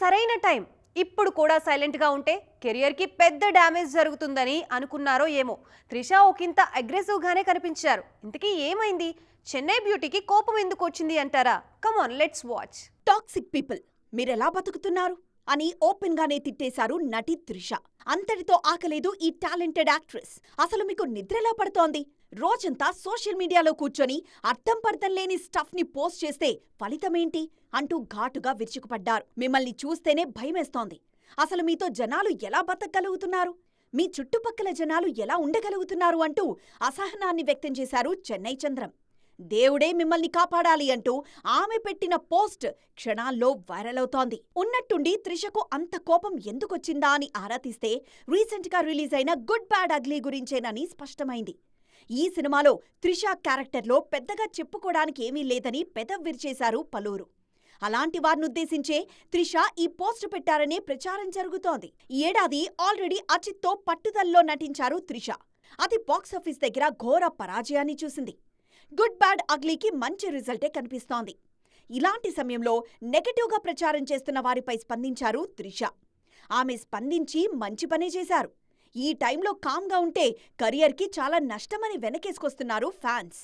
సరైన టైం. ఇప్పుడు కూడా సైలెంట్గా ఉంటే కెరియర్కి పెద్ద డ్యామేజ్ జరుగుతుందని అనుకున్నారో ఏమో. త్రిష ఒకంత అగ్రెసివ్గానే కనిపించారు. ఇంతకీ ఏమైంది? చెన్నై బ్యూటీకి కోపం ఎందుకు వచ్చింది అంటారా? కమాన్, లెట్స్ వాచ్. టాక్సిక్ పీపుల్, మీరెలా బతుకుతున్నారు అని ఓపెన్ గానే తిట్టేశారు నటి త్రిష. అంతటితో ఆకలేదు ఈ టాలెంటెడ్ యాక్ట్రెస్. అసలు మీకు నిద్రెలా పడుతోంది? రోజంతా సోషల్ మీడియాలో కూర్చొని అర్థం పర్థం లేని స్టఫ్ ని పోస్ట్ చేస్తే ఫలితమేంటి అంటూ ఘాటుగా విరుచుకుపడ్డారు. మిమ్మల్ని చూస్తేనే భయమేస్తోంది. అసలు మీతో జనాలు ఎలా బతకగలుగుతున్నారు? మీ చుట్టుపక్కల జనాలు ఎలా ఉండగలుగుతున్నారు అంటూ అసహనాన్ని వ్యక్తం చేశారు చెన్నై చంద్రం. దేవుడే మిమ్మల్ని కాపాడాలి అంటూ ఆమె పెట్టిన పోస్ట్ క్షణాల్లో వైరల్ అవుతోంది. ఉన్నట్టుండి త్రిషకు అంత కోపం ఎందుకొచ్చిందా అని ఆరా తీస్తే రీసెంట్గా రిలీజ్ అయిన గుడ్ బ్యాడ్ అగ్లీ గురించేనని స్పష్టమైంది. ఈ సినిమాలో త్రిష క్యారెక్టర్లో పెద్దగా చెప్పుకోవడానికి ఏమీ లేదని పెదవి విరిచేశారు పలువురు. అలాంటి వారినుద్దేశించే త్రిష ఈ పోస్ట్ పెట్టారనే ప్రచారం జరుగుతోంది. ఈ ఏడాది ఆల్రెడీ అజిత్తో పట్టుదలలో నటించారు త్రిష. అది బాక్సాఫీస్ దగ్గర ఘోర పరాజయాన్ని చూసింది. గుడ్ బ్యాడ్ అగ్లీకి మంచి రిజల్టే కనిపిస్తోంది. ఇలాంటి సమయంలో నెగటివ్గా ప్రచారం చేస్తున్న వారిపై స్పందించారు త్రిష. ఆమె స్పందించి మంచి పనే చేశారు. ఈ టైంలో కామ్గా ఉంటే కెరియర్కి చాలా నష్టమని వెనకేసుకొస్తున్నారు ఫ్యాన్స్.